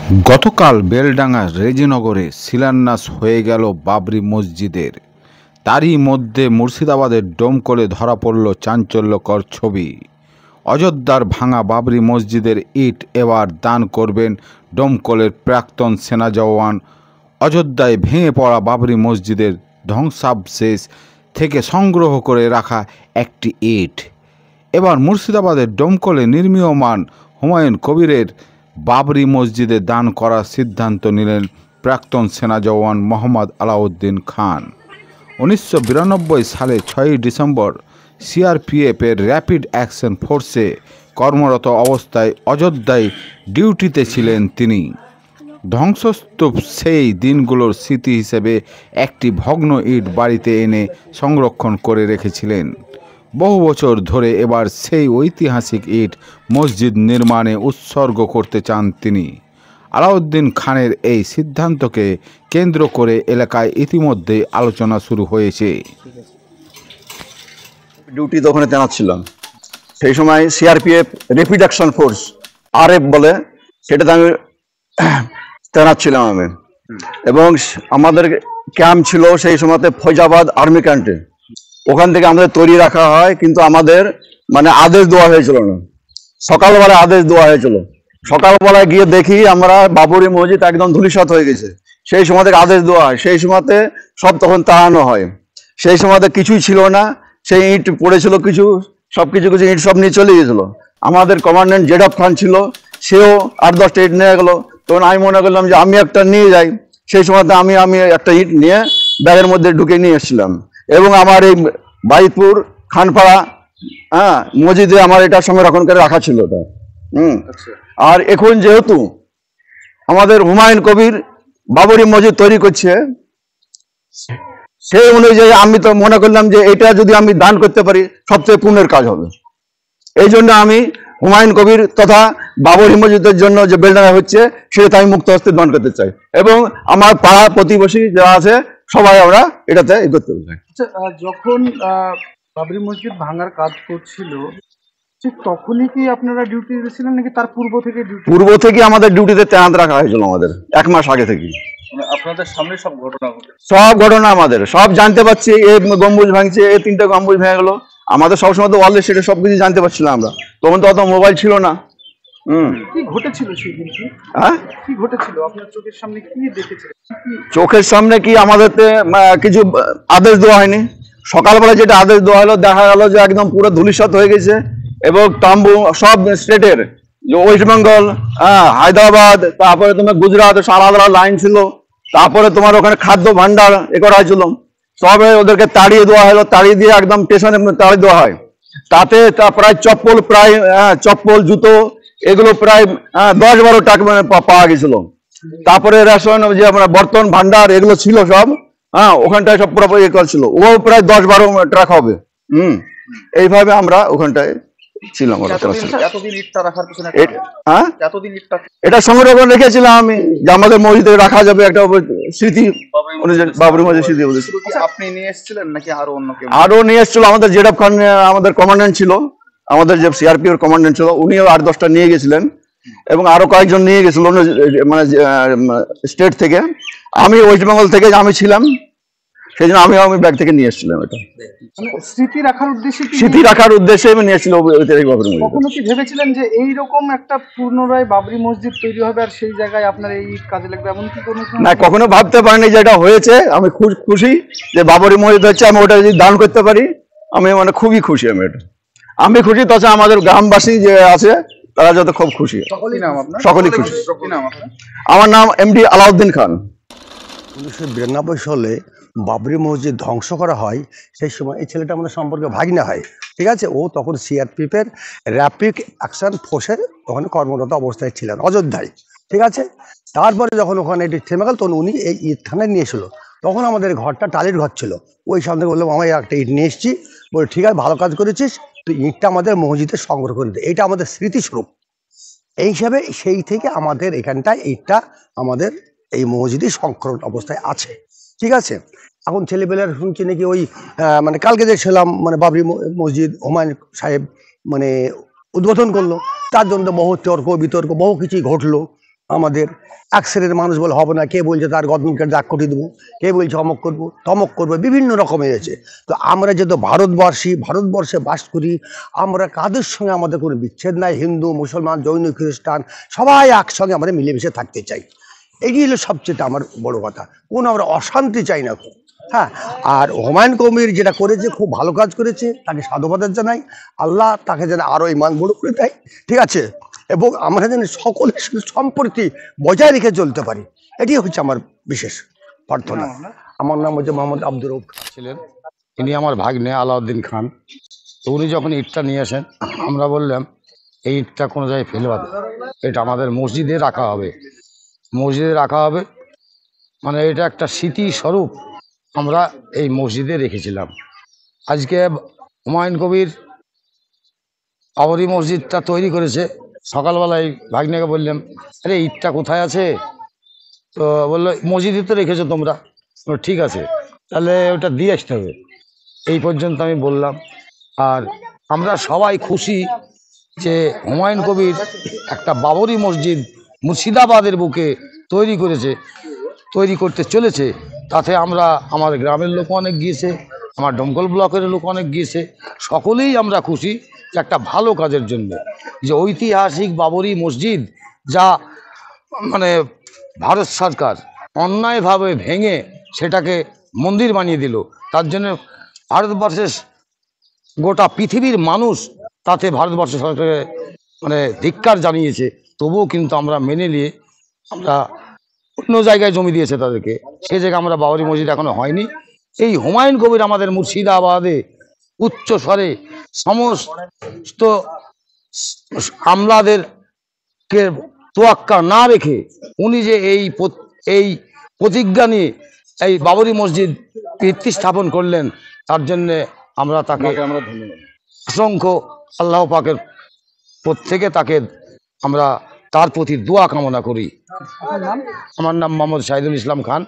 গতকাল বেলডাঙ্গা রেজিনগরে শিলান্যাস হয়ে গেল বাবরি মসজিদের। তারই মধ্যে মুর্শিদাবাদের ডোমকলে ধরা পড়ল চাঞ্চল্যকর ছবি। অযোধ্যার ভাঙা বাবরি মসজিদের ইট এবার দান করবেন ডোমকলের প্রাক্তন সেনা জওয়ান। অযোধ্যায় ভেঙে পড়া বাবরি মসজিদের ধ্বংসাবশেষ থেকে সংগ্রহ করে রাখা একটি ইট এবার মুর্শিদাবাদের ডোমকলে নির্মীয়মান হুমায়ুন কবিরের বাবরি মসজিদে দান করার সিদ্ধান্ত নিলেন প্রাক্তন সেনা জওয়ান মোহাম্মদ আলাউদ্দিন খান। 1992 সালে 6ই ডিসেম্বর সিআরপিএফের র্যাপিড অ্যাকশন ফোর্সে কর্মরত অবস্থায় অযোধ্যায় ডিউটিতে ছিলেন তিনি। ধ্বংসস্তূপ সেই দিনগুলোর স্মৃতি হিসেবে একটি ভগ্ন ইট বাড়িতে এনে সংরক্ষণ করে রেখেছিলেন। বহু বছর ধরে এবার সেই ঐতিহাসিক ইট মসজিদ নির্মাণে উৎসর্গ করতে চান তিনি। আলাউদ্দিন খানের এই সিদ্ধান্তকে কেন্দ্র করে এলাকায় ইতিমধ্যে আলোচনা শুরু হয়েছে। ডিউটি তো ওখানে তৈনাত ছিলাম, সেই সময় CRPF rapid action force RF বলে, সেটাতে আমি তৈনাত ছিলাম আমি। এবং আমাদের ক্যাম্প ছিল সেই সময়তে ফৈজাবাদ আর্মি ক্যাম্পে। ওখান থেকে আমাদের তৈরি রাখা হয়, কিন্তু আমাদের মানে আদেশ দেওয়া হয়েছিল না। সকালবেলায় আদেশ দেওয়া হয়েছিল, সকালবেলায় গিয়ে দেখি আমরা বাবরি মসজিদ একদম ধূলিসাৎ হয়ে গেছে। সেই সময় থেকে আদেশ দেওয়া হয়, সেই সময়তে সব তখন তাড়ানো হয়। সেই সময়তে কিছুই ছিল না, সেই ইট পড়েছিল কিছু, সব কিছু ইট সব নিয়ে চলে গেছিলো। আমাদের কমান্ড্যান্ট জেডব খান ছিল, সেও 8-10টা ইট নিয়ে গেলো। তখন আমি মনে করলাম যে আমি একটা নিয়ে যাই। সেই সময়তে আমি একটা ইট নিয়ে ব্যাগের মধ্যে ঢুকে নিয়ে এসেছিলাম। এবং আমার এই বাইতপুর খানপাড়া মসজিদে আমার এটা সংরক্ষণ করে রাখা ছিল ওটা। আর এখন যেহেতু আমাদের হুমায়ুন কবির বাবরি মসজিদ তৈরি করছে, সেই অনুযায়ী আমি তো মনে করলাম যে এটা যদি আমি দান করতে পারি সবচেয়ে পুণ্যের কাজ হবে। এই জন্য আমি হুমায়ুন কবির তথা বাবরি মসজিদের জন্য যে বেলডাঙ্গা হচ্ছে সেটা আমি মুক্ত হস্তে দান করতে চাই। এবং আমার পাড়া প্রতিবেশী যারা আছে সবাই আমরা এটাতে করতে চাই। যখন বাবরি মসজিদ ভাঙার কাজ করছিল ঠিক তখনই কি আপনারা ডিউটিতে ছিলেন নাকি তার পূর্ব থেকে? পূর্ব থেকে আমাদের ডিউটিতে তৈনাত রাখা হয়েছিল, আমাদের 1 মাস আগে থেকে। আপনাদের সামনে সব ঘটনা আমাদের সব জানতে পারছি। এই গম্বুজ ভাঙছে, এই 3টা গম্বুজ ভেঙে গেলো। আমাদের সবসময় তো ওয়ার্ল্ড সেটা সবকিছু জানতে পারছিলাম আমরা, তখন তো অত মোবাইল ছিল না। কি ঘটেছিল সেই দিন? কি ঘটেছিল আপনার চোখের সামনে? কি দেখেছিলেন? চোখের সামনে কি আমাদের কিছু আদেশ দেওয়া হয়নি। সকালবেলা যেটা আদেশ দেওয়া হলো, দেখা গেল যে একদম পুরো ধূলিসাৎ হয়ে গেছে। এবং তাম্বু সব স্টেটের, ওয়েস্ট বেঙ্গল, হায়দ্রাবাদ, তারপরে তোমার গুজরাট, আলাদা লাইন ছিল। তারপরে তোমার ওখানে খাদ্য ভান্ডার করা হয়েছিল, সব ওদেরকে তাড়িয়ে দেওয়া হলো। তাড়িয়ে দিয়ে একদম স্টেশনে তাড়িয়ে দেওয়া হয়। তাতে প্রায় চপ্পল জুতো এগুলো প্রায় 10-12 টাকা মানে পাওয়া গেছিল। তারপরে রেশন যে আমরা বর্তন ভান্ডার এগুলো ছিল সব, ওখানটায় সব পুরোপুরি করছিল। ও প্রায় 10-12 ট্রাক হবে। এইভাবে আমরা ওখানটায় ছিলাম। এটা সংরক্ষণ রেখেছিলাম আমি, যে আমাদের মসজিদে রাখা যাবে একটা স্মৃতি, বাবরি মসজিদ স্মৃতি। আপনি নিয়ে এসেছিলেন নাকি আরো নিয়ে এসেছিল? আমাদের জেডব খান আমাদের কমান্ড্যান্ট ছিল, আমাদের যে সিআরপিএফ কমান্ড্যান্ট ছিল, উনিও 8-10টা নিয়ে গেছিলেন। এবং আরো কয়েকজন নিয়ে গেছিল মানে স্টেট থেকে। আমি ওয়েস্ট বেঙ্গল থেকে আমি ছিলাম, সেই জন্য আমি ব্যাগ থেকে নিয়ে এসেছিলাম। এটা স্মৃতি রাখার উদ্দেশ্যে আমি নিয়েছিলাম। কখনো কি ভেবেছিলেন যে এইরকম একটা পুনরায় বাবরি মসজিদ তৈরি হবে আর সেই জায়গায় আপনার এই কাজে লাগবে, এমন কি কোনো? না, কখনো ভাবতে পারিনি যে এটা হয়েছে। আমি খুব খুশি যে বাবরি মসজিদ হচ্ছে, আমি ওটা যদি দান করতে পারি আমি মানে খুবই খুশি। আমি খুশি, তাছাড়া আমাদের গ্রামবাসী যে আছে তারা যত খুব খুশি, সকলেই খুশি। আমার নাম এমডি আলাউদ্দিন খান। 1992 সালে বাবরি মসজিদ ধ্বংস করা হয়। সেই সময় এই ছেলেটা আমাদের সম্পর্কে ভাগিনা হয়, ঠিক আছে। ও তখন সিআরপিএফের র্যাপিড অ্যাকশন ফোর্সের ওখানে কর্মরত অবস্থায় ছিলেন অযোধ্যায়, ঠিক আছে। তারপরে যখন ওখানে এটি থেমে গেল, তখন উনি এই ইট থানায় নিয়ে এসেছিল। তখন আমাদের ঘরটা টালির ঘর ছিল। ওই সামনে বললাম আমার একটা ইট নিয়ে এসেছি, বলে ঠিক আছে ভালো কাজ করেছিস, তুই ইটটা আমাদের মসজিদে সংগ্রহ করে দে, এটা আমাদের স্মৃতিস্বরূপ। এই হিসাবে সেই থেকে আমাদের এখানটায় ইটটা আমাদের এই মসজিদে সংরক্ষণ অবস্থায় আছে, ঠিক আছে। এখন ছেলেপেলেরা শুনছি নাকি ওই মানে কালকে যে ছিলাম মানে বাবরি মসজিদ হুমায়ুন সাহেব মানে উদ্বোধন করলো, তার জন্য বহু তর্ক বিতর্ক বহু কিছুই ঘটলো। আমাদের এক শ্রেণীর মানুষ বলে হবে না, কে বলছে তার গদনকে দাগ কটিয়ে দেবো, কে বলছে অমক করবো তমক করবো, বিভিন্ন রকম হয়েছে। তো আমরা যেহেতু ভারতবর্ষে বাস করি, আমরা কাদের সঙ্গে আমাদের কোনো বিচ্ছেদ নাই, হিন্দু মুসলমান জৈন খ্রিস্টান সবাই একসঙ্গে আমরা মিলেমিশে থাকতে চাই। এটি হলো সবচেয়ে আমার বড় কথা, কোনো আমরা অশান্তি চাই না। হ্যাঁ, আর হুমায়ুন কবির যেটা করেছে খুব ভালো কাজ করেছে, তাকে সাধুবাদ জানাই। আল্লাহ তাকে যেন আরো ইমান বড় করে দেয়, ঠিক আছে, এবং আমরা যেন সকলের সাথে সম্প্রীতি বজায় রেখে চলতে পারি, এটি হচ্ছে আমার বিশেষ প্রার্থনা। আমার নাম হচ্ছে মোহাম্মদ আব্দুর রউফ ছিলেন, ইনি আমার ভাগ্নে আলাউদ্দিন খান। তো উনি যখন ইটটা নিয়ে আসেন, আমরা বললাম এই ইটটা কোনো জায়গায় ফেলবা না, এটা আমাদের মসজিদে রাখা হবে, মসজিদে রাখা হবে, মানে এটা একটা স্মৃতিস্বরূপ আমরা এই মসজিদে রেখেছিলাম। আজকে হুমায়ুন কবির বাবরি মসজিদটা তৈরি করেছে, সকালবেলায় ভাগ্নেকে বললাম, আরে ইটটা কোথায় আছে? তো বললো মসজিদে তো রেখেছো তোমরা। ঠিক আছে, তাহলে ওটা দিয়ে আসতে হবে, এই পর্যন্ত আমি বললাম। আর আমরা সবাই খুশি যে হুমায়ুন কবির একটা বাবরি মসজিদ মুর্শিদাবাদের বুকে তৈরি করতে চলেছে। তাতে আমার গ্রামের লোক অনেক গিয়েছে, আমার ডমকল ব্লকের লোক অনেক গিয়েছে, সকলেই আমরা খুশি যে একটা ভালো কাজের জন্য, যে ঐতিহাসিক বাবরি মসজিদ যা মানে ভারত সরকার অন্যায়ভাবে ভেঙে সেটাকে মন্দির বানিয়ে দিল, তার জন্য ভারতবর্ষের গোটা পৃথিবীর মানুষ তাতে ভারতবর্ষ সরকারের মানে ধিক্কার জানিয়েছে। তবুও কিন্তু আমরা মেনে নিয়ে আমরা অন্য জায়গায় জমি দিয়েছে তাদেরকে, সে জায়গায় আমরা বাবরি মসজিদ এখনো হয়নি। এই হুমায়ুন কবির আমাদের মুর্শিদাবাদে উচ্চ স্বরে সমস্ত আমলাদেরকে তোয়াক্কা না রেখে উনি যে এই প্রতিজ্ঞা নিয়ে এই বাবরি মসজিদ ভিত্তি স্থাপন করলেন, তার জন্যে আমরা তাকে অসংখ্য আল্লাহ পাকের প্রত্যেকে তাকে আমরা তার প্রতি দোয়া কামনা করি। আমার নাম মোহাম্মদ শাহিদুল ইসলাম খান।